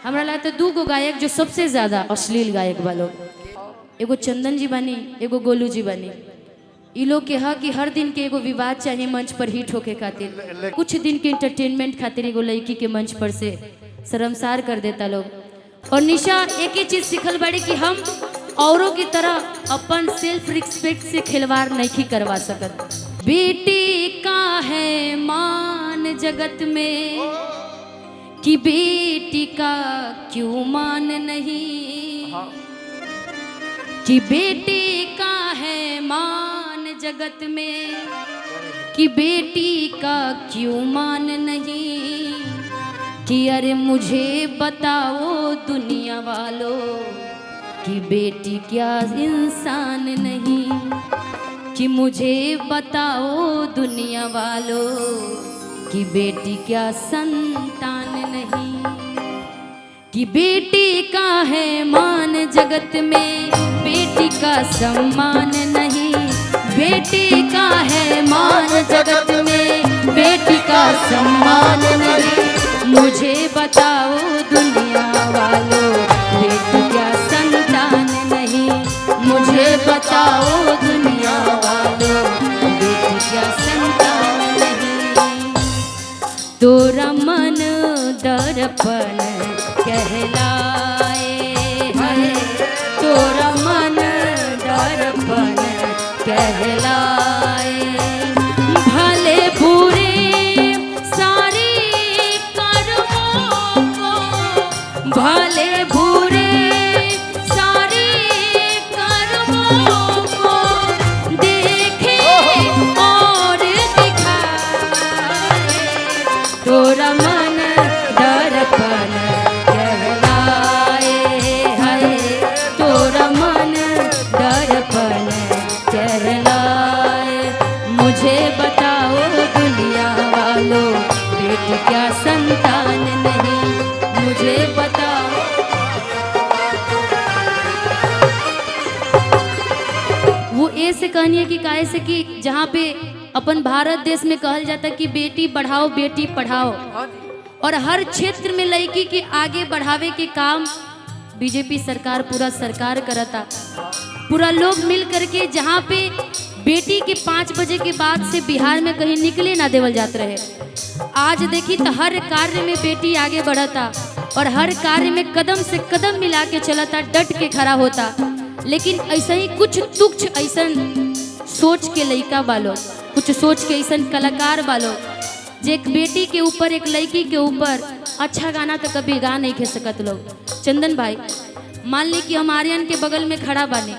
हमरा लगता है 2 गो गायक जो सबसे ज्यादा अश्लील गायक बा लोग, एगो चंदन जी बानी, एगो गोलू जी बानी। इ लोग के कि हर दिन के एगो विवाद चाहिए मंच पर हिट होके खातिर, कुछ दिन के इंटरटेनमेंट खातिर एगो लड़की के मंच पर से शर्मसार कर देता लोग। और निशा एक ही चीज सीखल बड़ी कि हम औरों की तरह अपन सेल्फ रिस्पेक्ट से खिलवाड़ नहीं करवा सकत। बेटी का है मान जगत में कि बेटी का क्यों मान नहीं, कि बेटी का है मान जगत में कि बेटी का क्यों मान नहीं, कि अरे मुझे बताओ दुनिया वालों कि बेटी क्या इंसान नहीं, कि मुझे बताओ दुनिया वालों कि बेटी क्या संतान नहीं, कि बेटी का है मान जगत में बेटी का सम्मान नहीं, बेटी का है मान जगत में बेटी का सम्मान नहीं, मुझे बताओ दुनिया वालों बेटी क्या संतान नहीं, मुझे बताओ दुनिया वालों बेटी क्या संतान नहीं। तोरा मन दर्पण कहलाए है, तोरा मन दर्पण कहलाए, भले बुरे सारे कर्मों को, भले बुरे सारे कर्मों को देखे और दिखाए, तोरा मन दर्पण कहलाए है, तोरा मन दर्पण कहलाए, मुझे बताओ दुनिया वालों बेटी क्या संतान नहीं, मुझे बताओ। वो ऐसे कहनी है कि काहे से कि जहाँ पे अपन भारत देश में कहल जाता कि बेटी बढ़ाओ बेटी पढ़ाओ, और हर क्षेत्र में लड़की के आगे बढ़ावे के काम बीजेपी सरकार पूरा सरकार करता। पूरा लोग मिल करके जहाँ पे बेटी के 5 बजे के बाद से बिहार में कहीं निकले ना देवल जात रहे, आज देखी तो हर कार्य में बेटी आगे बढ़ता और हर कार्य में कदम से कदम मिला के चलता, डट के खड़ा होता। लेकिन ऐसा ही कुछ तुच्छ ऐसा सोच के लड़का बालो, कुछ सोच के ऐसा कलाकार बालो जे एक बेटी के ऊपर एक लड़की के ऊपर अच्छा गाना तो कभी गा नहीं खे सकत लोग। चंदन भाई मान ली कि हम आर्यन के बगल में खड़ा बानी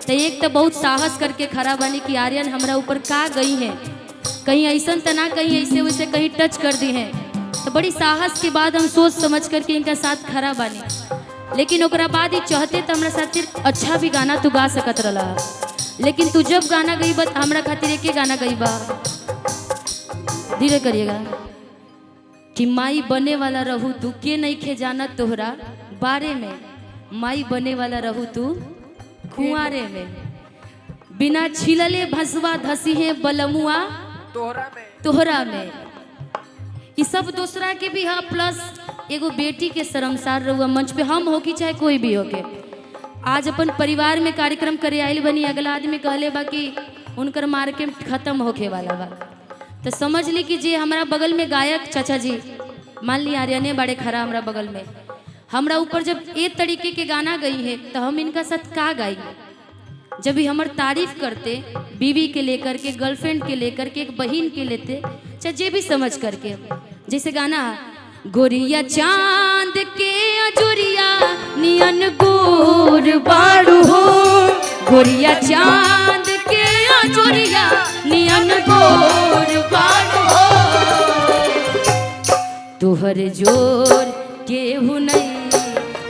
तो एक तो बहुत साहस करके खड़ा बानी कि आर्यन हमरा ऊपर का गई है, कहीं ऐसा तो ना कहीं ऐसे वैसे कहीं टच कर दी है, तो बड़ी साहस के बाद हम सोच समझ करके इनका साथ खड़ा बानी। लेकिन ओकरा बाद ही चाहते तो हमारा खातिर अच्छा भी गाना तू गा सकत रहा, लेकिन तू जब गाना गई बा हमरा खातिर एक गाना गई बा, धीरे करिएगा, कि माई बने वाला रहू तू के नहीं खे जाना तोहरा बारे में, माई बने वाला रहू तू कुंवारे में, बिना छिलले भसवा धसी है बलमुआ तोहरा में। ये सब दूसरा के भी है, प्लस एगो बेटी के शर्मसार रहुआ मंच पे हम हो कि चाहे कोई भी हो के। आज अपन परिवार में कार्यक्रम करे आइल बनी, अगला आदमी कहले बा कि उनकर मार्केट खत्म होके वाला बा, तो समझ ली कि जे हमारा बगल में गायक चाचा जी, मान ली आर्यने बड़े खरा हमारा बगल में, हमरा ऊपर जब एक तरीके के गाना गई है तो हम इनका साथ का गाई। जब भी हमार तारीफ करते बीवी के लेकर के, गर्लफ्रेंड के लेकर के, एक बहन के लेते, चाहे जे भी समझ करके, जैसे गाना गोरिया चांद के अजुरिया नियन गोर बारू हो, गोरिया चांद के अजुरिया नियन गोर बारू हो, तुहर जोर केहू नहीं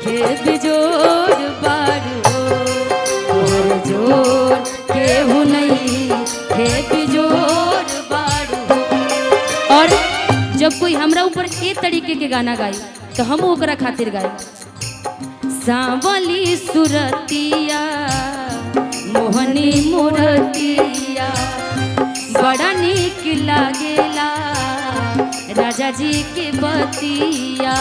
के बिजोर बारू हो, तुहर जोर केहू नहीं के बिजोर बारू हो। और जब कोई हमरा ऊपर ए तरीके के गाना गाई तो हम ओकरा खातिर गाई, सांवली सुरतिया मोहनी मूर्तिया बड़ा नीक लागेला राजा जी के बतिया,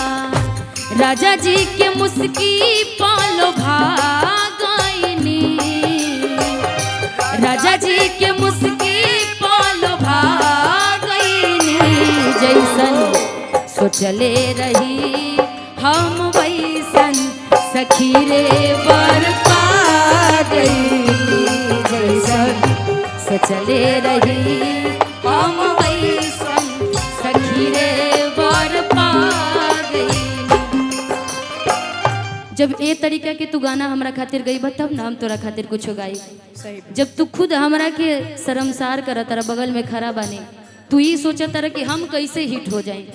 राजा जी के मुस्की पालो भागनी, राजा जी के मुस्की पालो भागनी, जैसन सोचले रही हम वैसन सखी रे बर पा गई, जैसन सोचले रही हम वैसन सखी रे बर पा गई। जब ए तरीका के तू गाना हमरा खातिर गई तब ना हम तोरा खातिर कुछ गाई। जब तू खुद हमरा के शर्मसार कर तारा बगल में खड़ा बानी, तू ही सोचा तारा कि हम कैसे हिट हो जाए,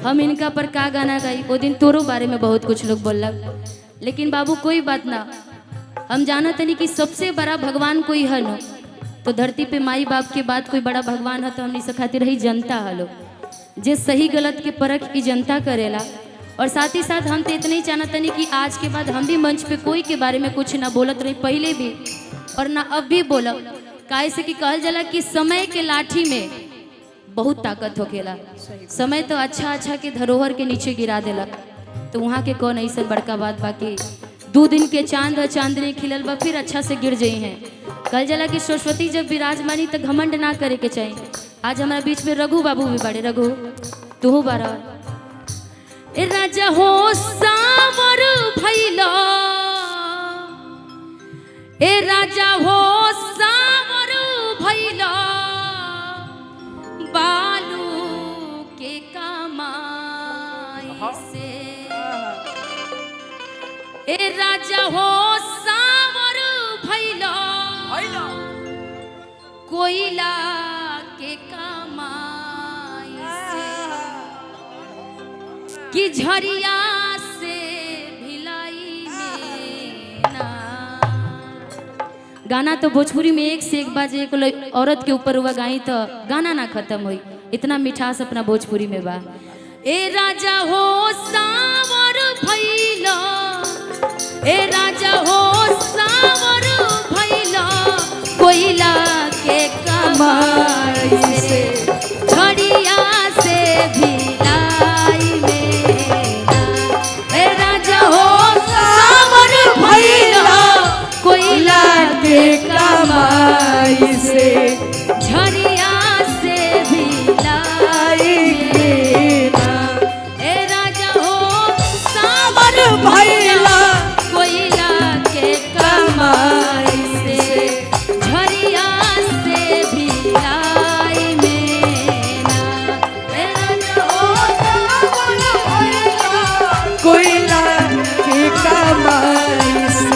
हम इनका पर का गाना गाई। वो दिन तोरो बारे में बहुत कुछ लोग बोलक, लेकिन बाबू कोई बात ना, हम जाना तनी कि सबसे बड़ा भगवान कोई है न, तो धरती पे माई बाप के बाद कोई बड़ा भगवान है तो हमनी से खातिर रही जनता हलो, जे सही गलत के परख की जनता करेला। और साथ ही साथ हम तो इतना ही चाहना तनी कि आज के बाद हम भी मंच पे कोई के बारे में कुछ ना बोलत रही, पहले भी और ना अब भी बोलब, काहे से कि कहल जाला कि समय के लाठी में बहुत ताकत होकेला। समय तो अच्छा अच्छा के धरोहर के नीचे गिरा देलक, तो वहाँ के कौन ऐसा बड़का बात बाकी 2 दिन के चांद और चांदनी खिलल बा फिर अच्छा से गिर जाई हैं। कहल जाला कि सरस्वती जब विराजमानी तो घमंड ना करे के चाहिए। आज हमारा बीच में रघु बाबू भी बड़े, रघु तू बारा राजा हो सावर भैला, ए राजा हो सावर भैला, बालू के कमाई से, ए राजा हो सावर भैला, कोयला के कमाई से, कि झरिया से भिलाई में ना। गाना तो भोजपुरी में एक से एक बाजे, एक औरत के ऊपर हुआ गाई तो गाना ना खत्म हुई, इतना मिठास अपना भोजपुरी में बा। ए राजा हो सावर भैला, ए राजा हो सावर भैला, कोयला के कमाई से, झरिया से भिलाई में ना। ए राजा हो सावर भैला, कोयला के कमाई से, झरिया से भिलाई में ना। ए राजा हो सावर भैला, कोयला के कमाई से, झरिया से भिलाई में ना। ए राजा हो सावर भैला, कोयला के कमाई से।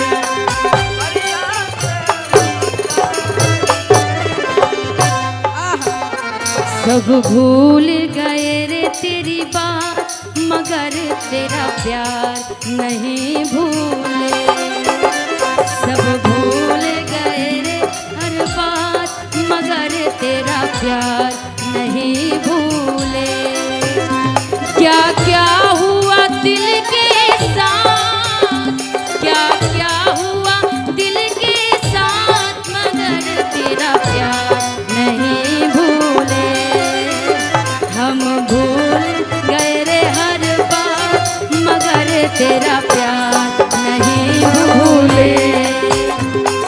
सब भूल गए रे तेरी बात, मगर तेरा प्यार नहीं भूले। सब भूल गए रे हर बात, मगर तेरा प्यार नहीं भूले। क्या क्या हुआ दिल के साथ, क्या क्या हुआ दिल के साथ, मगर तेरा प्यार नहीं भूले। हम भूल गए रे हर बात, मगर तेरा प्यार नहीं भूले।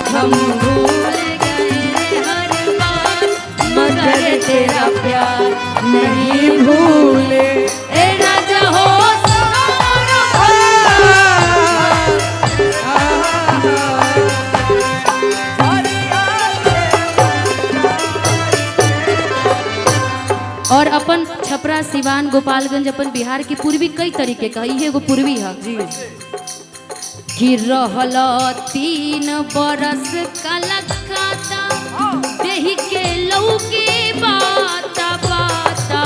हम भूल गए रे हर बात, मगर तेरा प्यार नहीं भूले। ए राजा हो और अपन छपरा, सिवान, गोपालगंज, अपन बिहार के पूर्वी कई तरीके का ये एगो पूर्वी है कि रहल 3 बरस कलकत्ता, देही के लौके बाता बाता।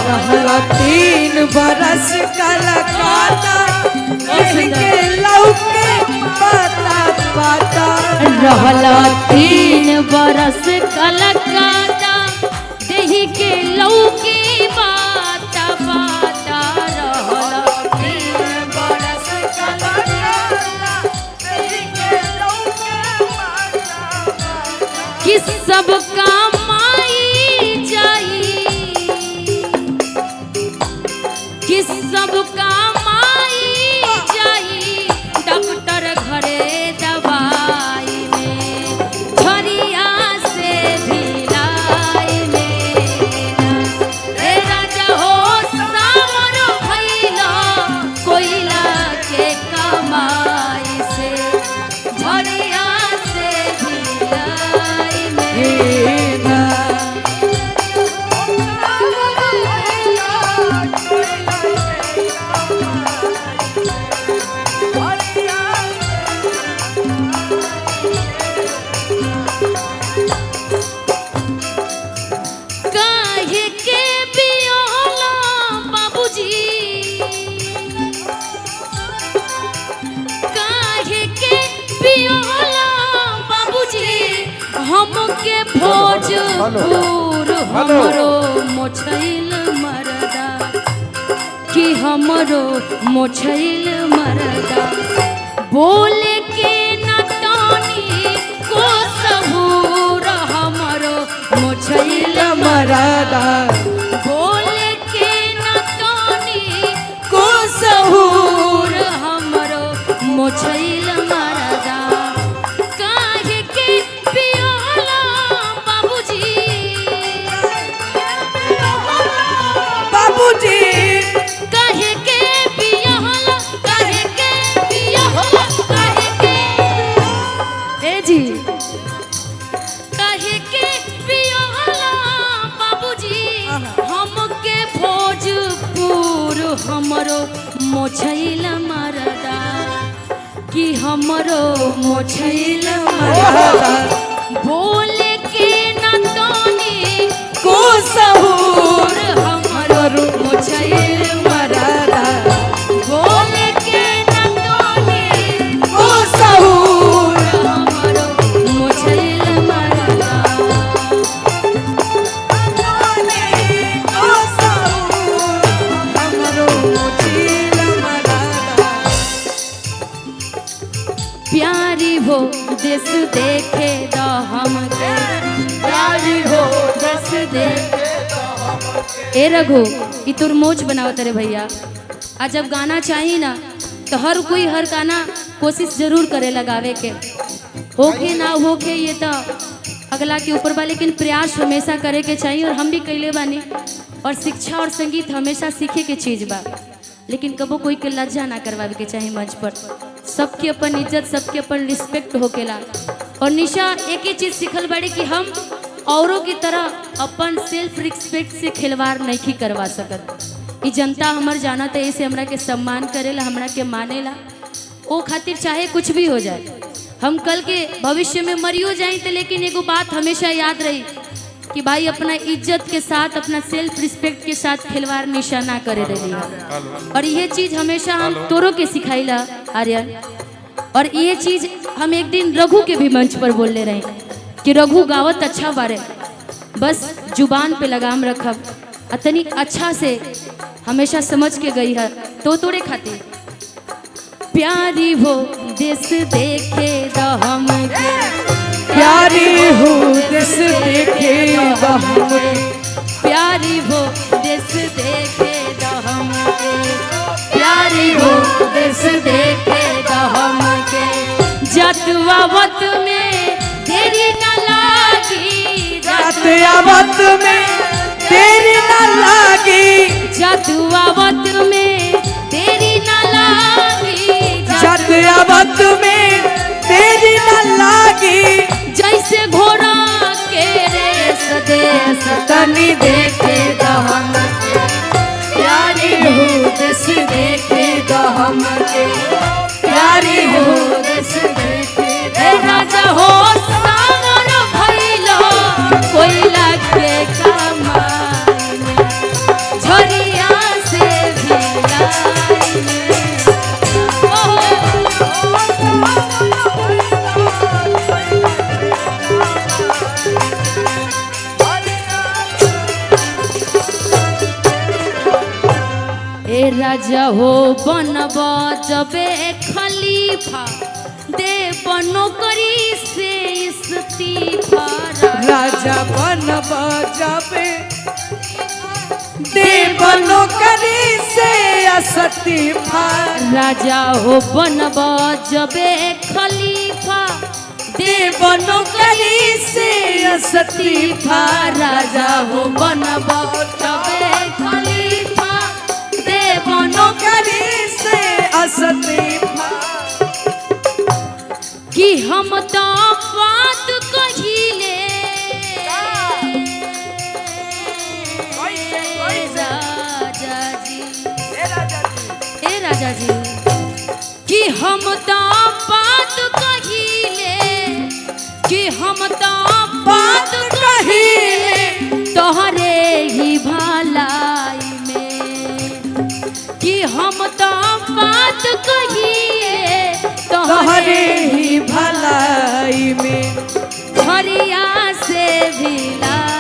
रहल 3 बरस कलकत्ता, देही के लौके बाता बाता। रहल 3 बरस कलकत्ता, देही के लौके बाता बाता। रहल 3 बरस कलकत्ता, देही के लौके बाता बाता। कि सबका माई जाई, कि सबका माई भोजपुर हमरो मोछैल मरदा कि हमरो मोछैल मरदा बोले के न तानी को सहूर हमरो मोछैल मरदा बोले के न तानी को सहूर हमरो मोछैल मरदा काहे के पियोला बाबूजी बाबूजी काहे के पियोला काहे के पियोला काहे के ए जी काहे के पियोला बाबूजी हमके भोजपुर हमरो मोछैल मरदा कि हमरो मोछैल मरदा बोले के न तानी को सहूर हमरो मोछैल मरदा बोले के न तानी को सहूर हमरो मोछैल मरदा को सहूर हमरो मोछैल मरदा प्यारी हो देश देखे द हमके प्यारी हो देश देखे ए रघु ई तोर मोच बनाओ तेरे भैया आज जब गाना चाहिए ना तो हर कोई हर गाना कोशिश जरूर करे लगावे के होके ना होके ये तो अगला के ऊपर बा लेकिन प्रयास हमेशा करे के चाहिए और हम भी कैले बानी और शिक्षा और संगीत हमेशा सीखे के चीज बा लेकिन कबो कोई के लज्जा ना करवावे के चाहिए मंच पर सबके अपन इज्जत सबके अपन रिस्पेक्ट होकेला और निशा एक ही चीज सीखल बाड़ी कि हम औरों की तरह अपन सेल्फ रिस्पेक्ट से खिलवाड़ नहीं करवा सकत ई जनता हमर जाना तो ऐसे हमरा के सम्मान करेला हमरा के मानेला ओ खातिर चाहे कुछ भी हो जाए हम कल के भविष्य में मरियो जाए तो लेकिन एगो बात हमेशा याद रही कि भाई अपना इज्जत के साथ अपना सेल्फ रिस्पेक्ट के साथ खिलवाड़ निशा ना करे रही और ये चीज हमेशा हम तोरो के सिखाईला आर्यन और ये चीज हम एक दिन रघु के भी मंच पर बोलने रहे कि रघु गावत अच्छा बारे बस जुबान पे लगाम रखब अतनी अच्छा से हमेशा समझ के गई है तो तोड़े खातिर प्यारी हो देश देखे द हमके प्यारी हो देश देखे द हमके प्यारी हो देश देखे द हमके प्यारी हो देश देखे द हमके जतवावत में देरी न लागी जतवावत में देरी न लागी जतवावत में देरी न लागी जतवावत में देरी न लागी जैसे घोड़ा के रेस देश तनी देखे द हमके प्यारी हो देश देखे द हमके प्यारी हो देश देखे ए राजा हो सागर भइलो कोयला के कमाई में झरिया से भिलाई में ए राजा हो बनब जबे खलीफा दे बनो करी से इस्तीफा राजा बनब जबे देव नौकरी से इस्तीफा राजा हो बनब जबे खलीफा देव नौकरी से इस्तीफा राजा हो बनब जबे खलीफा दे बनो नौकरी से इस्तीफा कि हम तो बात कहिले राजा जी ए राजा जी कि हम तो बात कहिले कि हम तो बात कहिले तोहरे ही भलाई में कि हम तो बात कहिए तोहरे ही भलाई में झरिया से भिलाई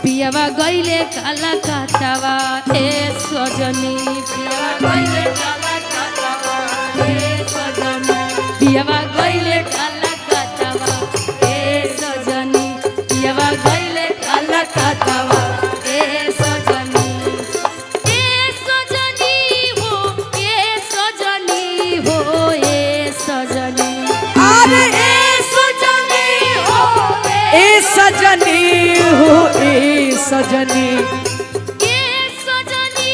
पियावा गईले काला काटावा ए सजनी पियावा गईले काला काटावा ए सजनी पियावा गईले काला काटावा ए सजनी पियावा गईले काला काटावा ए सजनी हो ए सजनी हो ए सजनी अरे ए सजनी हो ए सजनी ए सजनी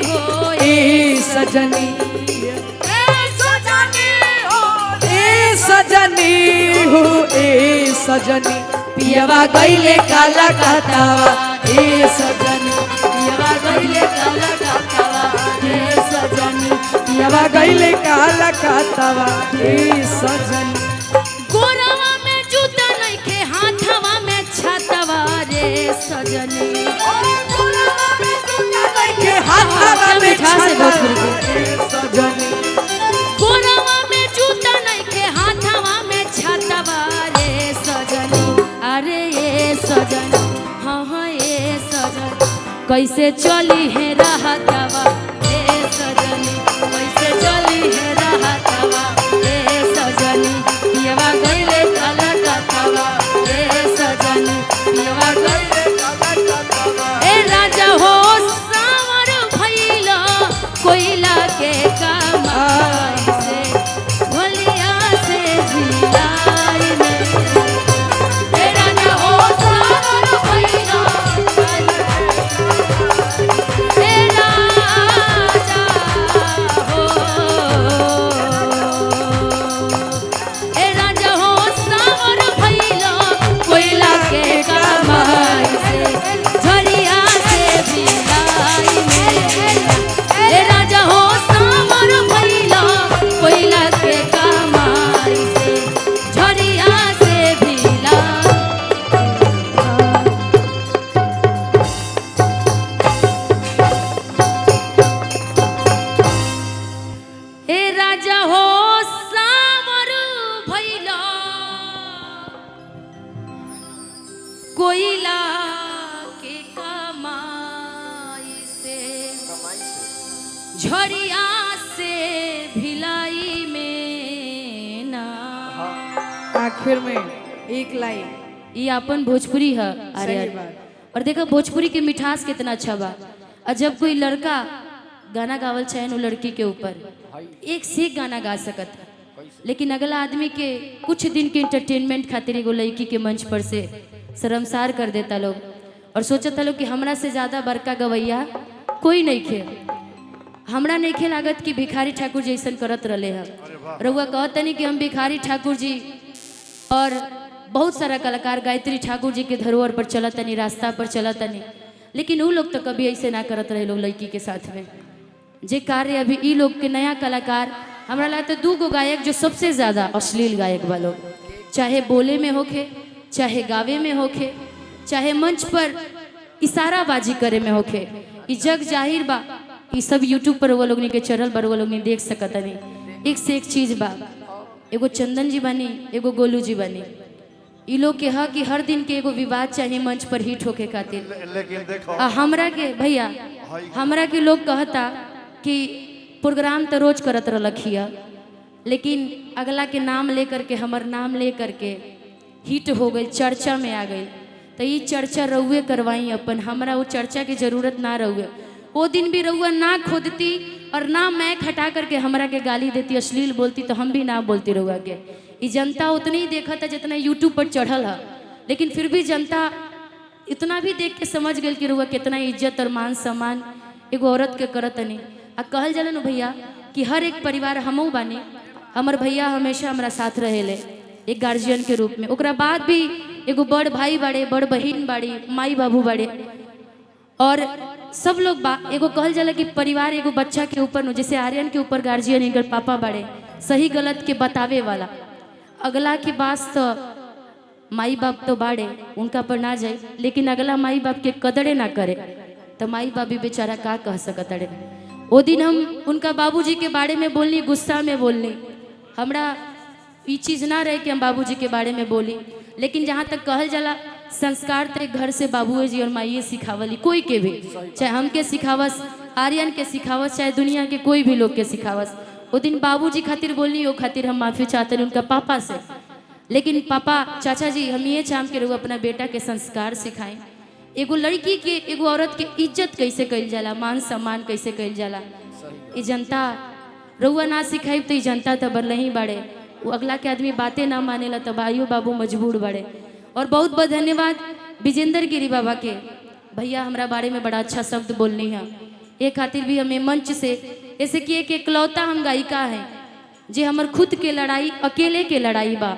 हो ए सजनी ए सजनी हो ए सजनी पियावा गईले काला काटावा ए सजनी पियावा गईले काला काटावा ए सजनी पियावा गईले काला काटावा ए सजनी गोरवा में जूता नइखे हाथवा में छातावा रे सजनी गोरवा में जूता नइखे हाथवा में छातावा रे सजनी गोरवा में जूता नइखे हाथवा में छातावा रे सजनी अरे ये सजनी हाँ हाँ ये सजनी कैसे चली है राहतवा ए सजनी कैसे चली है राहतवा ए सजनी पियावा गईले काला काटावा ए सजनी पियावा गईले काला काटावा ए राजा हो सावर भइला कोयला के कमाई से भलिया से जिलाई में ए राजा हो सावर भइला ए राजा हो ए राजा हो सावर भइला कोयला के कमाई से झरिया से बिलाई में ए राजा हो सावर भइला कोयला के कमाई से झरिया से बिलाई ए राजा हो सावर भइला कोयला के कमाई से झरिया से भिलाई में ना आखिर में एक लाइन ये अपन भोजपुरी है अरे सही अरे। बात। और देखो भोजपुरी के मिठास कितना अच्छा बा और जब कोई लड़का गाना गावल चाहे वो लड़की के ऊपर एक से एक गाना गा सकत है लेकिन अगला आदमी के कुछ दिन के इंटरटेनमेंट खातिर एगो लड़की के मंच पर से शर्मसार कर देता लोग और सोचता लोग कि हमरा से ज्यादा बड़का गवैया कोई नहीं खे हमरा नहीं खे लागत कि भिखारी ठाकुर जैसन करत रहे हैं रउआ कहतनी कि हम भिखारी ठाकुर जी और बहुत सारा कलाकार गायत्री ठाकुर जी के धरोहर पर चलतनी रास्ता पर चलतनी लेकिन वो लोग तो कभी ऐसे ना करत रहे लोग लड़की के साथ में जे कार्य अभी ई लोग के नया कलाकार हमरा लगता है 2 गो गायक जो सबसे ज्यादा अश्लील गायक बा लोग चाहे बोले में होखे चाहे गावे में होखे चाहे मंच पर इशाराबाजी करे में होखे ई जग जाहिर बा ई सब यूट्यूब पर वो लोग के चैनल पर वो लोग देख सकत नहीं एक से एक चीज बा एगो चंदन जी बनी एगो गोलू जी बनी ई लोग के हा कि हर दिन के एगो विवाद चाहिए मंच पर हिट होके खातिर लेकिन देखो हमरा के भैया हमरा के लोग कहता कि प्रोग्राम तो रोज करत रखिया लेकिन अगला के नाम लेकर के हमर नाम ले करके हिट हो गई चर्चा में आ गई तो ये चर्चा रउए करवाई अपन हमरा वो चर्चा की जरूरत ना रहुए वो दिन भी रउआ ना खोदती और ना मैं हटा करके हमरा के गाली देती अश्लील बोलती तो हम भी ना बोलती रउआ के ये जनता उतनी ही देखा था जितना यूट्यूब पर चढ़ल है लेकिन फिर भी जनता इतना भी देख के समझ गई कि रउआ कितना इज्जत और मान सम्मान एगो औरत के करतनी आ कहल जाला न भैया कि हर एक परिवार हमहू बानी हमर भैया हमेशा हमारा साथ रहेले एक गार्जियन के रूप में ओकरा बाद भी एगो बड़ भाई बाड़े बड़ बहन बाड़ी माई बाबू बाड़े और सब लोग एगो कहल जाला कि परिवार एगो बच्चा के ऊपर न जैसे आर्यन के ऊपर गार्जियन एकर पापा बाड़े सही गलत के बतावे वाला अगला के बात तो माई बाप तो बाड़े उनका पर ना जाए लेकिन अगला माई बाप के कदरे ना करे तो माई बाप भी बेचारा का कह सकत अड़े वो दिन हम उनका बाबूजी के बारे में बोलनी, गुस्सा में बोलनी, हमरा ये चीज़ ना रहे कि हम बाबूजी के बारे में बोली। लेकिन जहाँ तक कहल जाला संस्कार तो घर से बाबूए जी और माइए सिखावली, कोई के भी, चाहे हमके सिखावस, आर्यन के सिखावस, चाहे दुनिया के कोई भी लोग के सिखावस। वो दिन बाबूजी खातिर बोलनी, वो खातिर हम माफ़ी चाहते हैं उनका पापा से। लेकिन पापा चाचा जी हम ये चाह के रहो अपना बेटा के संस्कार सिखाएं। एगो लड़की के, एगो औरत के इज्जत कैसे कइल जाला, मान सम्मान कैसे कइल जाला, ये जनता रउआ ना सिखाई तो ये जनता तो बरल ही बाड़े। वो अगला के आदमी बातें ना मानेला तो भाइयों बाबू मजबूर बड़े। और बहुत बहुत धन्यवाद विजेंद्र गिरी बाबा के, भैया हमारा बारे में बड़ा अच्छा शब्द बोलनी है। ये खातिर भी हमें मंच से ऐसे कि एक इकलौता हम गायिका हैं जे हमर खुद के लड़ाई, अकेले के लड़ाई बा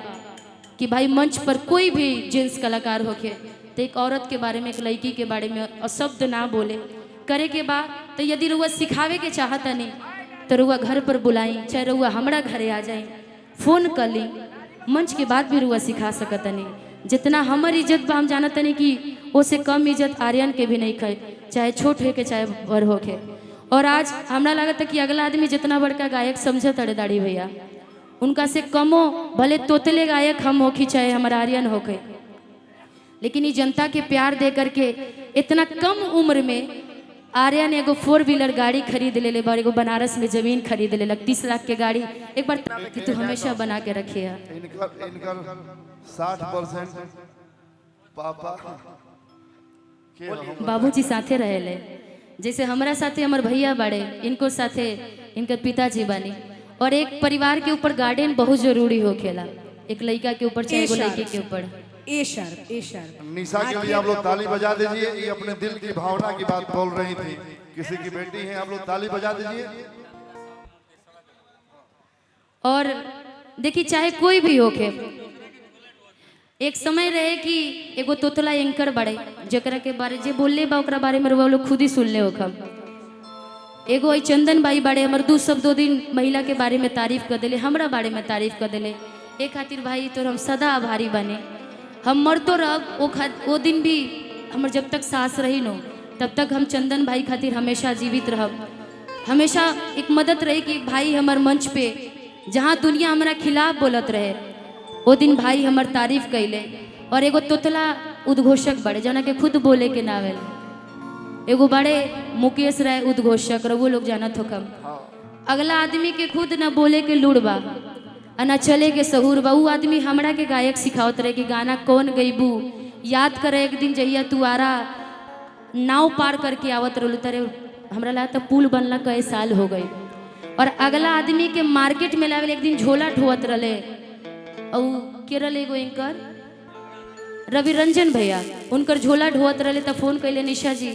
कि भाई मंच पर कोई भी जेंट्स कलाकार होके तो एक औरत के बारे में, एक लड़की के बारे में अशब्द ना बोले करे के बा। तो यदि रुआ सिखावे के चाहता नहीं तो रुआ घर पर बुलाई, चाहे रुआ हमारा घरे आ जाए, फोन कर ली, मंच के बाद भी रुआ सिखा सकता नहीं। जितना हमारी इज्जत बा हम जानता नहीं कि उससे कम इज्जत आर्यन के भी नहीं खाए, चाहे छोट हो के चाहे बड़ हो के। और आज हमरा लगता कि अगला आदमी जितना बड़का गायक समझे तड़े दाढ़ी भैया, उनका से कमो भले तोतले गायक हम हो कि चाहे हमारा आर्यन हो के, लेकिन ये जनता के प्यार दे करके इतना कम उम्र में आर्यन एगो 4 व्हीलर गाड़ी खरीद ले बार, एगो बनारस में जमीन खरीद ले 30 लाख के गाड़ी। एक बार कि तू हमेशा बना के रखे है। इनकर 60% पापा के बाबूजी साथे रहेले, जैसे हमारा साथे हमार भैया बड़े, इनको साथे इनकर पिताजी बानी। और एक परिवार के ऊपर गार्डन बहुत जरूरी हो खेला, एक लड़का के ऊपर चाहे एगो लड़की के ऊपर। ए शर्फ निशा के लिए आप लोग ताली बजा दीजिए। ये अपने दिल की भावना की बात बोल रही थी, किसी की बेटी है, आप लोग ताली बजा दीजिए। और देखिए चाहे कोई भी हो के, एक समय रहे कि एगो तोतला एंकर बड़े जकरा के बारे जे बोलले बा ओकरा बारे में वो लोग खुद ही सुन ले होखम। एगो चंदन बाई बड़े हमर 2 शब्द 2 दिन महिला के बारे में तारीफ कर दिले, हमरा बारे में तारीफ कर दिले। ए खातिर भाई तो हम सदा आभारी बने, हम मर तो रह वो दिन भी हमर जब तक सांस रही नो तब तक हम चंदन भाई खातिर हमेशा जीवित रहब। हमेशा एक मदद रही कि एक भाई हमर मंच पे जहाँ दुनिया हमारा खिलाफ बोलत रहे वो दिन भाई हमर तारीफ कैले। और एगो तोतला उद्घोषक बड़े जना के खुद बोले के नावेल, एगो बड़े मुकेश राय उद्घोषक वो लोग जानत हो कम। अगला आदमी के खुद न बोले के लूड़ बा न चले के सहूर बा। उ आदमी हमरा के गायक सिखावत रहे कि गाना कौन गईबू, याद करे एक दिन जहिया तू आरा नाव पार करके आवत रहलू तरे हमरा लगा तो पुल बनला कई साल हो गई। और अगला आदमी के मार्केट में लावे एक दिन झोला ढोवत रहे, और केरल एगो एंकर रवि रंजन भैया उनकर झोला ढोवत रहे तो फोन कैले, निशा जी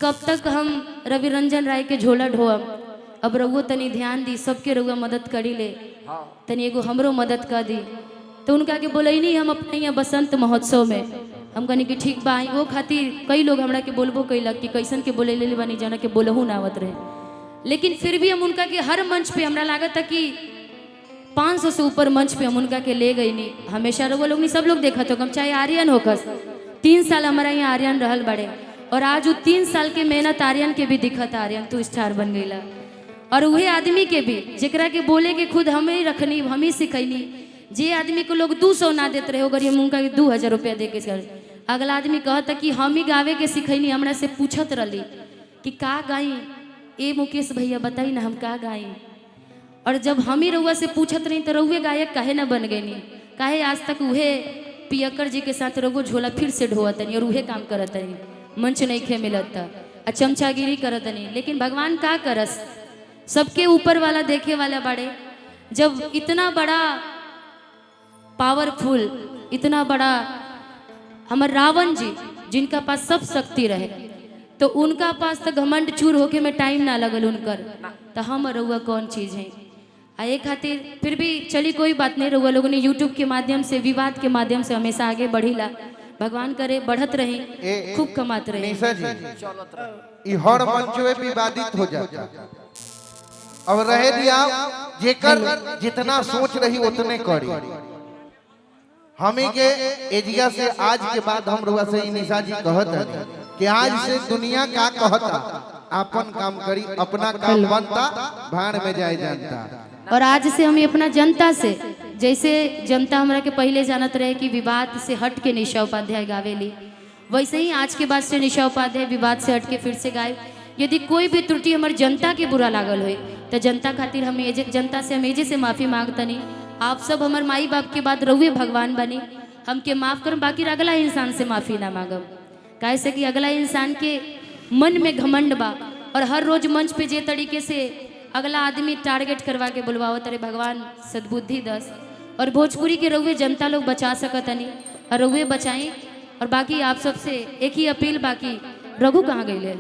कब तक हम रवि रंजन राय के झोला ढोअब, अब रउओ तनी ध्यान दी, सबके रउआ मदद करी ले, तनी एगो हमरो मदद कर दी। तो उनका के बोले नहीं हम अपने यहाँ बसंत महोत्सव में, हम कहनी कि ठीक बा। वो खातिर कई लोग हमरा के बोलबो कैलक कि कैसन के बोले ले बानी जना के बोलहू ना आवत रहे, लेकिन फिर भी हम उनका के हर मंच पे हमरा लागत कि 500 से ऊपर मंच पे हम उनका के ले गई नहीं। हमेशा रउआ लोग नहीं सब लोग देखा तो कम, चाहे आर्यन होकस 3 साल हमारा यहाँ आर्यन रहल बड़े, और आज वो 3 साल के मेहनत आर्यन के भी दिखत, आर्यन तू स्टार बन गईला। और वही आदमी के भी जेकरा के बोले के खुद हमें रखनी, हम ही सिखैनी। जे आदमी को लोग 200 ना देते रहे अगर हम उनका 2000 रुपया दे के, अगला आदमी कहता कि हम ही गावे के सिखैनी, हमरा से पूछत रही कि का गाई, ए मुकेश भैया बताई ना हम का गाई। और जब हम ही रउआ से पूछत रही तो रउए गायक काहे ना बन गई, काहे आज तक उहे पियक्कर जी के साथ रउओ झोला फिर से ढोवतनी और उहे काम करतनी, मंच नहीं खे मिलत आ चमचागिरी करतनी। लेकिन भगवान का करस, सबके ऊपर वाला देखे वाला बड़े। जब इतना बड़ा पावरफुल, इतना बड़ा हमर रावण जी जिनका पास सब शक्ति रहे, तो उनका पास तो घमंड चूर होके में टाइम ना लगल उनकर, तो हम रउआ कौन चीज़ है। आए खातिर फिर भी चली कोई बात नहीं, रउआ लोगों ने यूट्यूब के माध्यम से, विवाद के माध्यम से हमेशा आगे बढ़ीला, भगवान करे बढ़त रहे, खूब कमात रहे। निशा जी हर मंचवे विवादित हो जाता, अब रहे दिया जेकर जितना सोच रही उतने करी। हमें के एजिया से आज के बाद हम रुआ से निशा जी कहत है कि आज से दुनिया का कहता, अपन काम करी, अपना काम बनता भाड़ में जाए जानता। और आज से हम अपना जनता से, जैसे जनता हमरा के पहले जानत रहे कि विवाद से हट के निशा उपाध्याय गावेली, वैसे ही आज के बाद से निशा उपाध्याय विवाद से हट के फिर से गाए। यदि कोई भी त्रुटि हमार जनता के बुरा लागल हो तो जनता खातिर हम जनता से हम एजे से माफ़ी मांगतनी। आप सब हमार माई बाप के बाद रहुए भगवान बनी, हमके माफ़ कर, बाकी अगला इंसान से माफ़ी ना मांगब। काहे से कि अगला इंसान के मन में घमंड बा और हर रोज मंच पे जे तरीके से अगला आदमी टारगेट करवा के बुलवाओ तरे भगवान सद्बुद्धि दस। और भोजपुरी के रहुए जनता लोग बचा सकतनी और रहुए बचाई। और बाकी आप सबसे एक ही अपील, बाकी रघु कहाँ गए?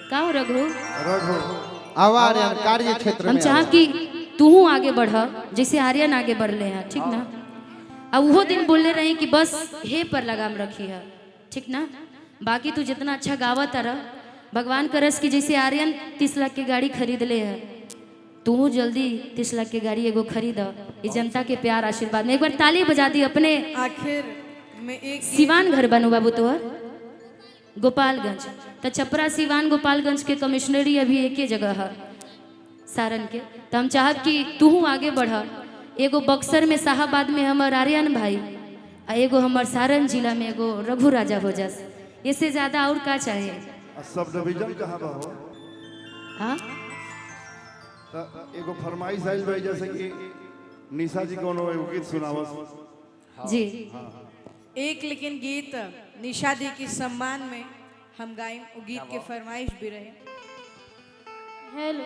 का हो रघु? आवार कार्य क्षेत्र हम में चाह कि तू आगे बढ़ जैसे आर्यन आगे बढ़ ले हैं, ठीक ना? अब वो दिन बोलने रहे कि बस हे पर लगाम रखी है, ठीक ना? बाकी तू जितना अच्छा गावत रह, भगवान करस कि जैसे आर्यन 30 लाख की गाड़ी खरीद ले है, तू जल्दी 30 लाख की गाड़ी एगो खरीद। ये जनता के प्यार आशीर्वाद में एक बार ताली बजा दी। अपने आखिर में एक सिवान घर बनू बाबू तोहर गोपालगंज, तो छपरा सिवान गोपालगंज के कमिश्नरी अभी एक ही जगह है सारन के। तो हम चाहत कि तू आगे बढ़। एगो बक्सर में शाहाबाद में हमार आर्यन भाई, आ एगो हमार सारन जिला में एगो रघु राजा हो जास। इससे ज्यादा और का चाहिए? सब डिवीजन कहाँ बा हो? हाँ, तो एगो फरमाइश आइल भाई, जैसे कि निशा जी कोनो एगो गीत सुनावस जी। एक लेकिन गीत निशा दी की सम्मान में हम गाएं, वो गीत के फरमाइश भी रहे। हेलो।